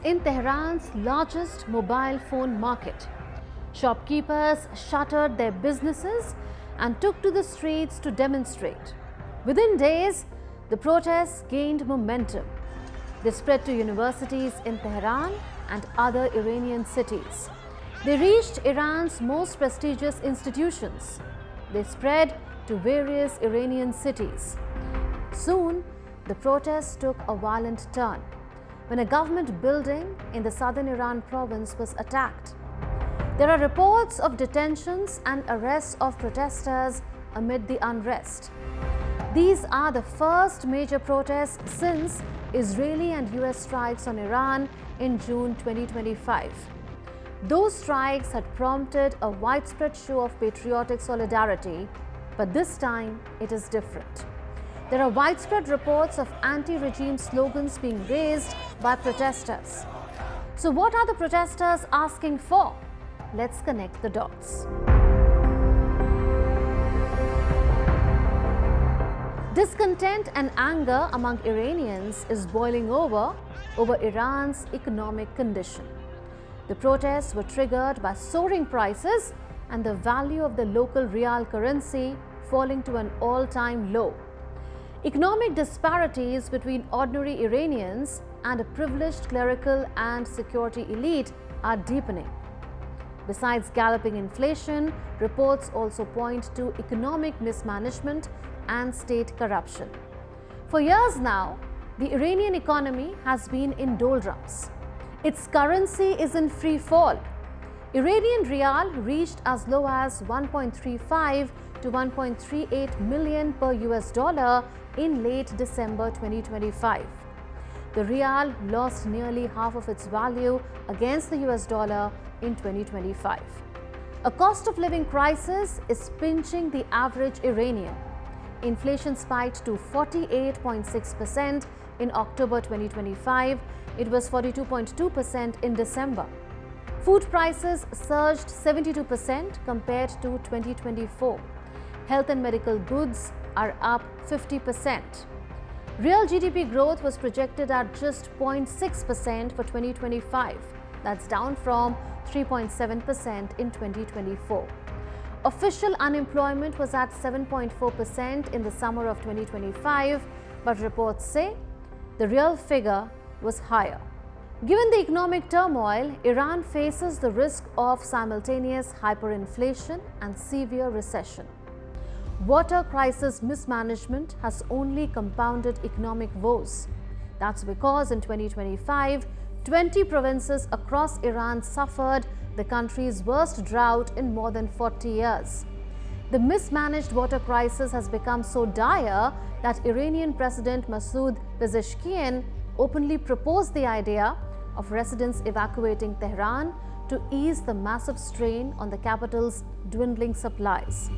in Tehran's largest mobile phone market. Shopkeepers shuttered their businesses and took to the streets to demonstrate. Within days, the protests gained momentum. They spread to universities in Tehran and other Iranian cities. They reached Iran's most prestigious institutions. They spread to various Iranian cities. Soon, the protests took a violent turn when a government building in the southern Iran province was attacked. There are reports of detentions and arrests of protesters amid the unrest. These are the first major protests since Israeli and US strikes on Iran in June 2025. Those strikes had prompted a widespread show of patriotic solidarity, but this time it is different. There are widespread reports of anti-regime slogans being raised by protesters. So what are the protesters asking for? Let's connect the dots. Discontent and anger among Iranians is boiling over Iran's economic condition. The protests were triggered by soaring prices and the value of the local Rial currency falling to an all-time low. Economic disparities between ordinary Iranians and a privileged clerical and security elite are deepening. Besides galloping inflation, reports also point to economic mismanagement and state corruption. For years now, the Iranian economy has been in doldrums. Its currency is in free fall. Iranian Rial reached as low as 1.35 to 1.38 million per US dollar in late December 2025. The Rial lost nearly half of its value against the US dollar in 2025. A cost of living crisis is pinching the average Iranian. Inflation spiked to 48.6% in October 2025. It was 42.2% in December. Food prices surged 72% compared to 2024. Health and medical goods are up 50%. Real GDP growth was projected at just 0.6% for 2025. That's down from 3.7% in 2024. Official unemployment was at 7.4% in the summer of 2025, but reports say the real figure was higher. Given the economic turmoil, Iran faces the risk of simultaneous hyperinflation and severe recession. Water crisis mismanagement has only compounded economic woes. That's because in 2025, 20 provinces across Iran suffered the country's worst drought in more than 40 years. The mismanaged water crisis has become so dire that Iranian President Masoud Pezeshkian openly proposed the idea of residents evacuating Tehran to ease the massive strain on the capital's dwindling supplies.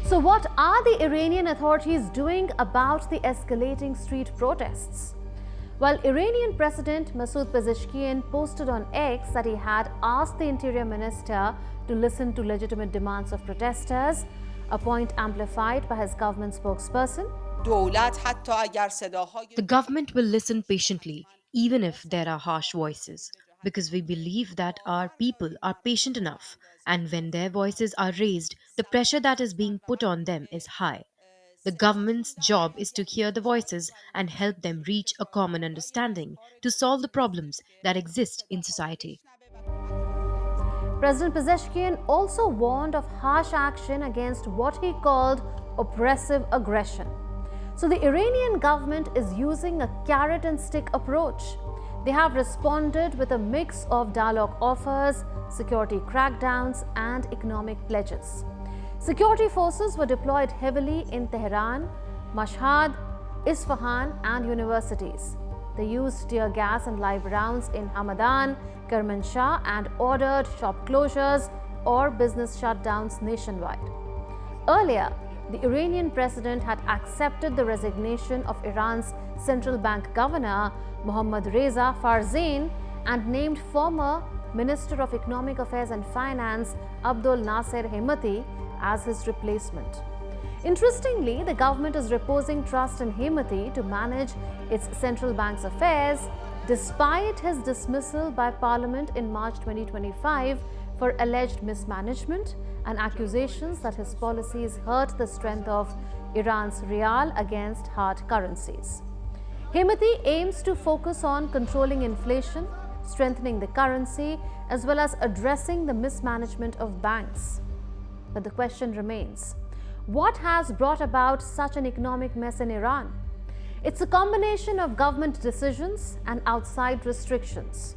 So what are the Iranian authorities doing about the escalating street protests? Well, Iranian President Masoud Pezeshkian posted on X that he had asked the Interior Minister to listen to legitimate demands of protesters, a point amplified by his government spokesperson. The government will listen patiently, even if there are harsh voices, because we believe that our people are patient enough, and when their voices are raised, the pressure that is being put on them is high. The government's job is to hear the voices and help them reach a common understanding to solve the problems that exist in society. President Pezeshkian also warned of harsh action against what he called oppressive aggression. So the Iranian government is using a carrot and stick approach. They have responded with a mix of dialogue offers, security crackdowns, and economic pledges. Security forces were deployed heavily in Tehran, Mashhad, Isfahan, and universities. They used tear gas and live rounds in Hamadan, Kermanshah, and ordered shop closures or business shutdowns nationwide. Earlier, the Iranian president had accepted the resignation of Iran's central bank governor, Mohammad Reza Farzin, and named former Minister of Economic Affairs and Finance, Abdul Nasser Hemati, as his replacement. Interestingly, the government is reposing trust in Hemati to manage its central bank's affairs, despite his dismissal by Parliament in March 2025 for alleged mismanagement and accusations that his policies hurt the strength of Iran's Rial against hard currencies. Hemeti aims to focus on controlling inflation, strengthening the currency, as well as addressing the mismanagement of banks. But the question remains, what has brought about such an economic mess in Iran? It's a combination of government decisions and outside restrictions.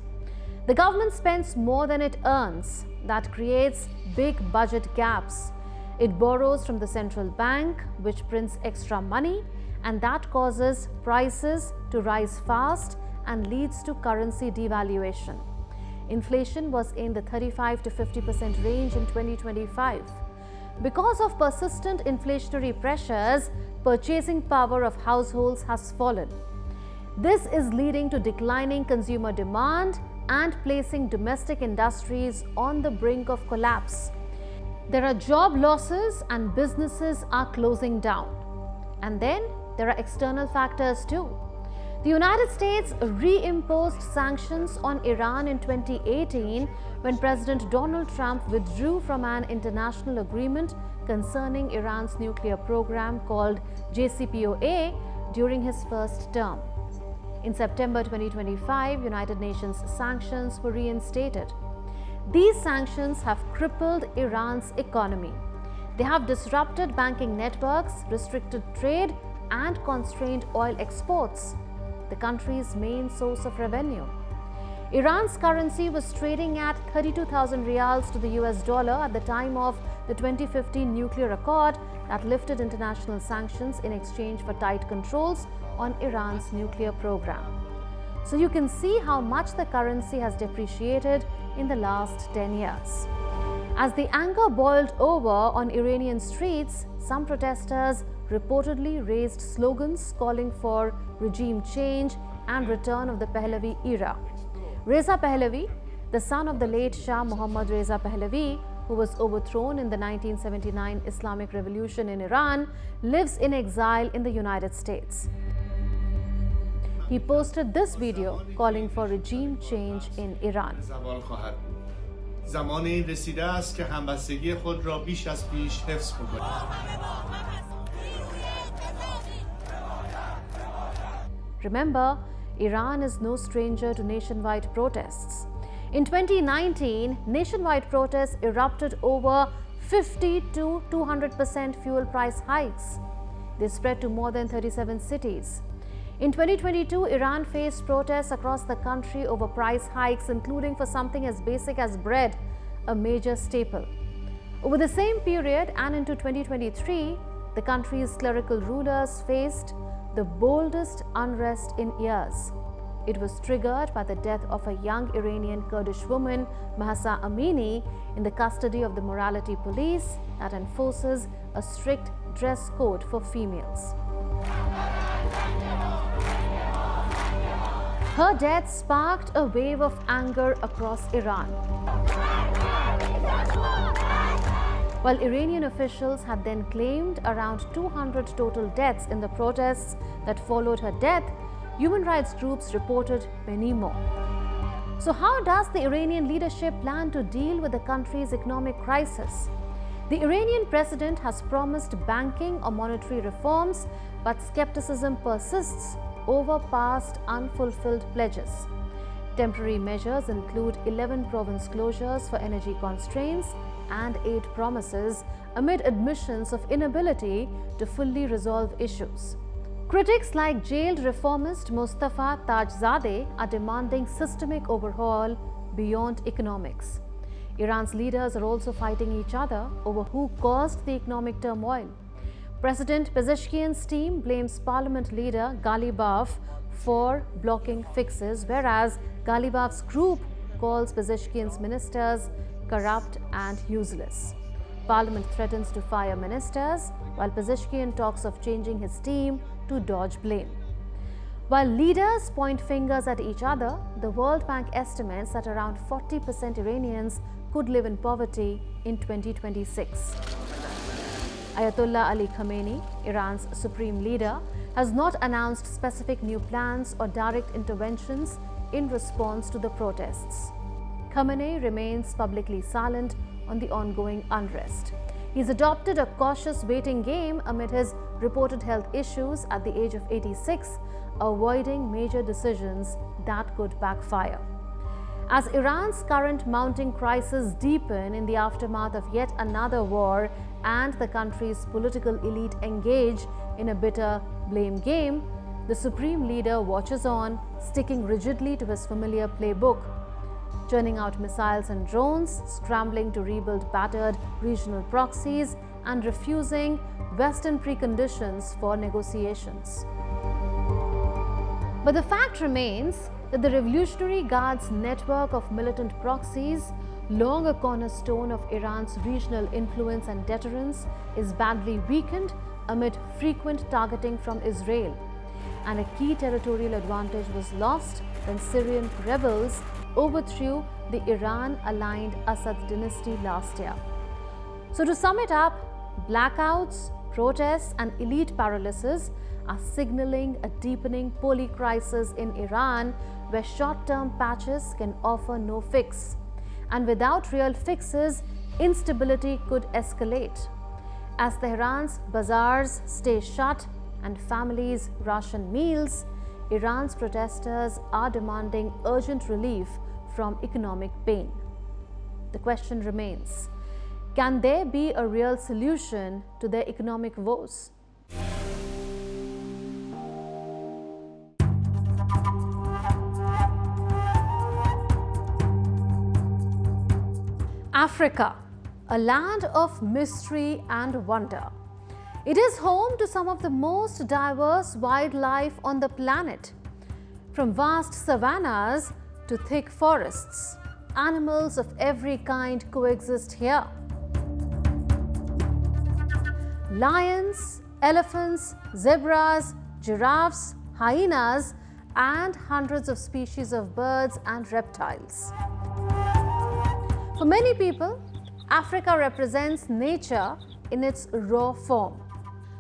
The government spends more than it earns. That creates big budget gaps. It borrows from the central bank, which prints extra money, and that causes prices to rise fast and leads to currency devaluation. Inflation was in the 35 to 50% range in 2025. Because of persistent inflationary pressures, purchasing power of households has fallen. This is leading to declining consumer demand and placing domestic industries on the brink of collapse. There are job losses and businesses are closing down. And then there are external factors too. The United States reimposed sanctions on Iran in 2018 when President Donald Trump withdrew from an international agreement concerning Iran's nuclear program called JCPOA during his first term. In September 2025, United Nations sanctions were reinstated. These sanctions have crippled Iran's economy. They have disrupted banking networks, restricted trade, and constrained oil exports, the country's main source of revenue. Iran's currency was trading at 32,000 rials to the US dollar at the time of the 2015 nuclear accord that lifted international sanctions in exchange for tight controls on Iran's nuclear program. So you can see how much the currency has depreciated in the last 10 years. As the anger boiled over on Iranian streets, some protesters reportedly raised slogans calling for regime change and return of the Pahlavi era. Reza Pahlavi, the son of the late Shah Mohammad Reza Pahlavi, who was overthrown in the 1979 Islamic Revolution in Iran, lives in exile in the United States. He posted this video calling for regime change in Iran. زمانی رسیده است که همبستگی خود را بیش از پیش حفظ کنید. Remember, Iran is no stranger to nationwide protests. In 2019, nationwide protests erupted over 50 to 200% fuel price hikes. They spread to more than 37 cities. In 2022, Iran faced protests across the country over price hikes, including for something as basic as bread, a major staple. Over the same period and into 2023, the country's clerical rulers faced the boldest unrest in years. It was triggered by the death of a young Iranian Kurdish woman, Mahsa Amini, in the custody of the morality police that enforces a strict dress code for females. Her death sparked a wave of anger across Iran. While Iranian officials had then claimed around 200 total deaths in the protests that followed her death, human rights groups reported many more. So how does the Iranian leadership plan to deal with the country's economic crisis? The Iranian president has promised banking or monetary reforms, but skepticism persists over past unfulfilled pledges. Temporary measures include 11 province closures for energy constraints and 8 promises amid admissions of inability to fully resolve issues. Critics like jailed reformist Mustafa Tajzadeh are demanding systemic overhaul beyond economics. Iran's leaders are also fighting each other over who caused the economic turmoil. President Pezeshkian's team blames parliament leader Ghalibaf for blocking fixes, whereas Ghalibaf's group calls Pezeshkian's ministers corrupt and useless. Parliament threatens to fire ministers, while Pezeshkian talks of changing his team to dodge blame. While leaders point fingers at each other, the World Bank estimates that around 40% Iranians could live in poverty in 2026. Ayatollah Ali Khamenei, Iran's supreme leader, has not announced specific new plans or direct interventions in response to the protests. Khamenei remains publicly silent on the ongoing unrest. He's adopted a cautious waiting game amid his reported health issues at the age of 86, avoiding major decisions that could backfire. As Iran's current mounting crisis deepen in the aftermath of yet another war and the country's political elite engage in a bitter blame game, the supreme leader watches on, sticking rigidly to his familiar playbook, churning out missiles and drones, scrambling to rebuild battered regional proxies, and refusing Western preconditions for negotiations. But the fact remains that the Revolutionary Guard's network of militant proxies, long a cornerstone of Iran's regional influence and deterrence, is badly weakened amid frequent targeting from Israel. And a key territorial advantage was lost when Syrian rebels overthrew the Iran-aligned Assad dynasty last year. So to sum it up, blackouts, protests and elite paralysis are signaling a deepening poly-crisis in Iran where short-term patches can offer no fix. And without real fixes, instability could escalate. As Tehran's bazaars stay shut and families ration meals, Iran's protesters are demanding urgent relief from economic pain. The question remains, can there be a real solution to their economic woes? Africa, a land of mystery and wonder. It is home to some of the most diverse wildlife on the planet. From vast savannas to thick forests, animals of every kind coexist here. Lions, elephants, zebras, giraffes, hyenas, and hundreds of species of birds and reptiles. For many people, Africa represents nature in its raw form.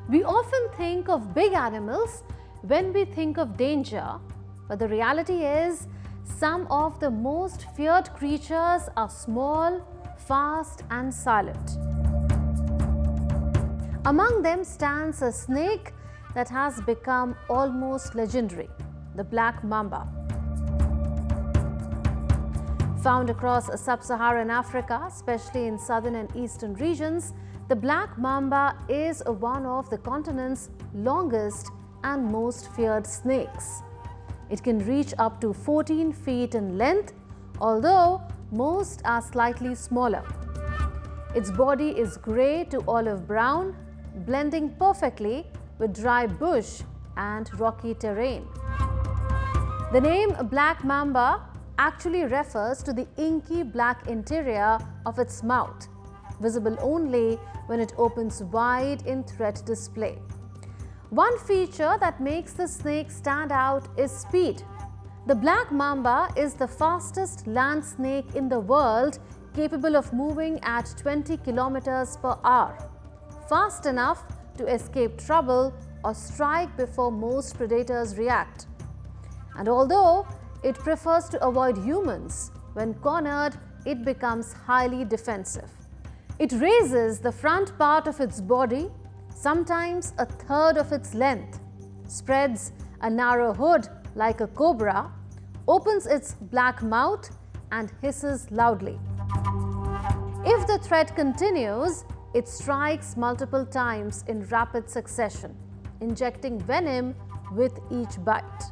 We often think of big animals when we think of danger, but the reality is some of the most feared creatures are small, fast, and silent. Among them stands a snake that has become almost legendary, the black mamba. Found across sub-Saharan Africa, especially in southern and eastern regions, the black mamba is one of the continent's longest and most feared snakes. It can reach up to 14 feet in length, although most are slightly smaller. Its body is grey to olive brown, blending perfectly with dry bush and rocky terrain. The name black mamba actually refers to the inky black interior of its mouth, visible only when it opens wide in threat display. One feature that makes the snake stand out is speed. The black mamba is the fastest land snake in the world, capable of moving at 20 kilometers per hour, fast enough to escape trouble or strike before most predators react. And although it prefers to avoid humans, when cornered, it becomes highly defensive. It raises the front part of its body, sometimes a third of its length, spreads a narrow hood like a cobra, opens its black mouth and hisses loudly. If the threat continues, it strikes multiple times in rapid succession, injecting venom with each bite.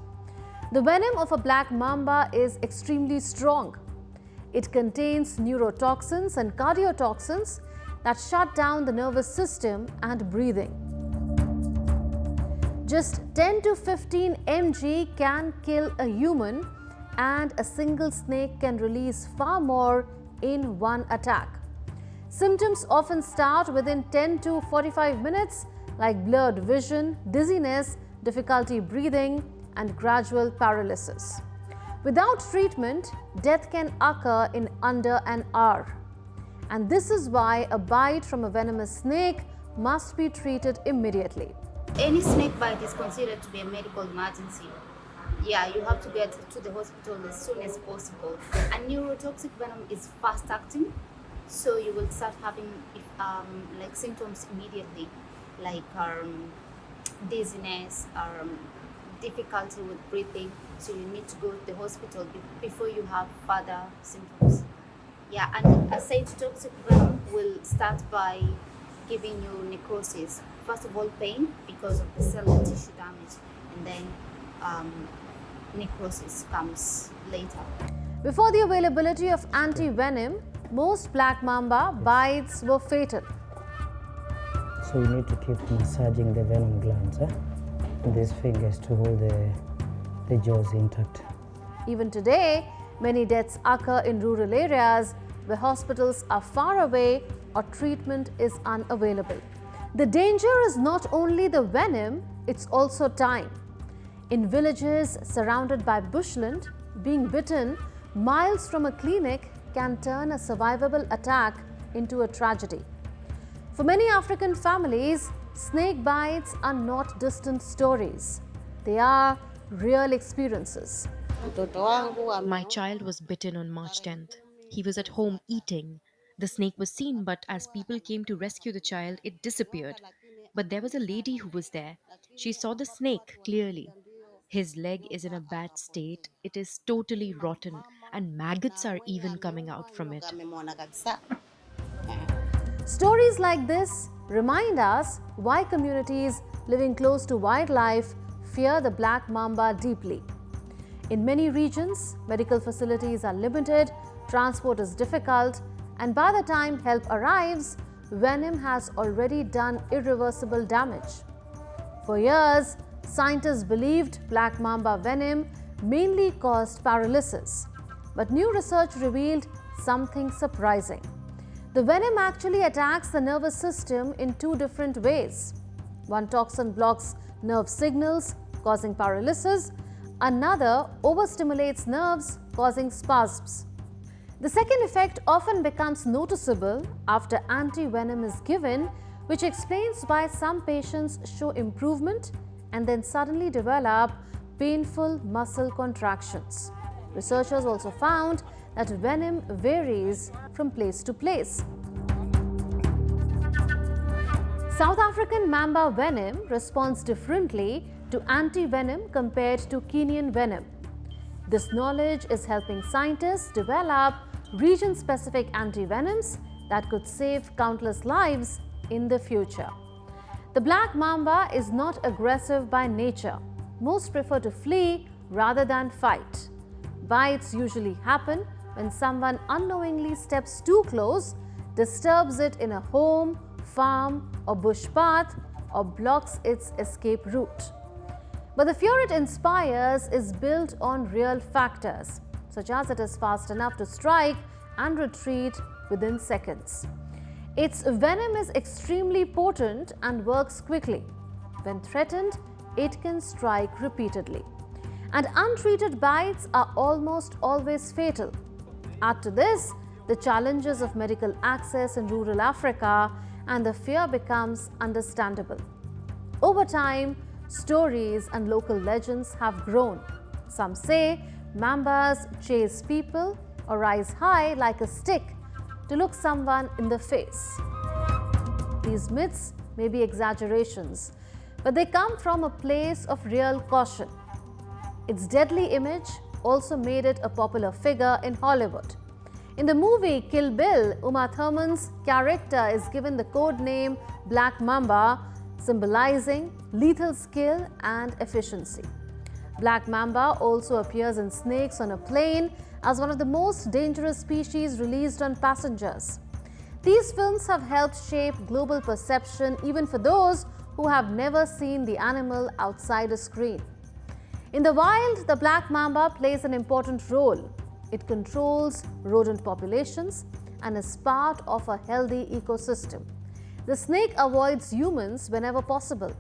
The venom of a black mamba is extremely strong. It contains neurotoxins and cardiotoxins that shut down the nervous system and breathing. Just 10 to 15 mg can kill a human, and a single snake can release far more in one attack. Symptoms often start within 10 to 45 minutes, like blurred vision, dizziness, difficulty breathing, and gradual paralysis. Without treatment, death can occur in under an hour. And this is why a bite from a venomous snake must be treated immediately. Any snake bite is considered to be a medical emergency. yeah, you have to get to the hospital as soon as possible. And neurotoxic venom is fast acting, so you will start having like symptoms immediately, like dizziness, difficulty with breathing. So you need to go to the hospital before you have further symptoms. Yeah, and a cytotoxic venom will start by giving you necrosis. First of all, pain because of the cell and tissue damage, and then necrosis comes later. Before the availability of anti-venom, most black mamba bites were fatal. So you need to keep massaging the venom glands in these fingers to hold the jaws intact. Even today, many deaths occur in rural areas where hospitals are far away or treatment is unavailable. The danger is not only the venom, it's also time. In villages surrounded by bushland, being bitten miles from a clinic can turn a survivable attack into a tragedy. For many African families, snake bites are not distant stories. They are real experiences. My child was bitten on March 10th. He was at home eating. The snake was seen, but as people came to rescue the child, it disappeared. But there was a lady who was there. She saw the snake clearly. His leg is in a bad state. It is totally rotten, and maggots are even coming out from it. Stories like this remind us why communities living close to wildlife fear the black mamba deeply. In many regions, medical facilities are limited, transport is difficult, and by the time help arrives, venom has already done irreversible damage. For years, scientists believed black mamba venom mainly caused paralysis. But new research revealed something surprising. The venom actually attacks the nervous system in two different ways. One toxin blocks nerve signals, causing paralysis. Another overstimulates nerves, causing spasms. The second effect often becomes noticeable after anti-venom is given, which explains why some patients show improvement and then suddenly develop painful muscle contractions. Researchers also found that venom varies from place to place. South African mamba venom responds differently to anti-venom compared to Kenyan venom. This knowledge is helping scientists develop region-specific anti-venoms that could save countless lives in the future. The black mamba is not aggressive by nature. Most prefer to flee rather than fight. Bites usually happen when someone unknowingly steps too close, disturbs it in a home, farm, or bush path, or blocks its escape route. But the fear it inspires is built on real factors, such as it is fast enough to strike and retreat within seconds. Its venom is extremely potent and works quickly. When threatened, it can strike repeatedly. And untreated bites are almost always fatal. Add to this the challenges of medical access in rural Africa, and the fear becomes understandable. Over time, stories and local legends have grown. Some say mambas chase people or rise high like a stick to look someone in the face. These myths may be exaggerations, but they come from a place of real caution. Its deadly image also made it a popular figure in Hollywood. In the movie Kill Bill, Uma Thurman's character is given the code name Black Mamba, symbolizing lethal skill and efficiency. Black mamba also appears in Snakes on a Plane as one of the most dangerous species released on passengers. These films have helped shape global perception even for those who have never seen the animal outside a screen. In the wild, the black mamba plays an important role. It controls rodent populations and is part of a healthy ecosystem. The snake avoids humans whenever possible.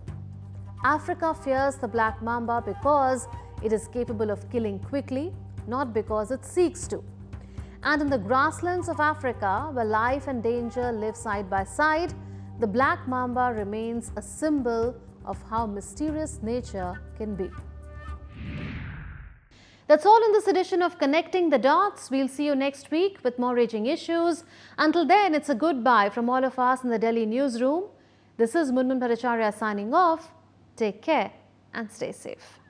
Africa fears the black mamba because it is capable of killing quickly, not because it seeks to. And in the grasslands of Africa, where life and danger live side by side, the black mamba remains a symbol of how mysterious nature can be. That's all in this edition of Connecting the Dots. We'll see you next week with more raging issues. Until then, it's a goodbye from all of us in the Delhi newsroom. This is Munmun Bhattacharya signing off. Take care and stay safe.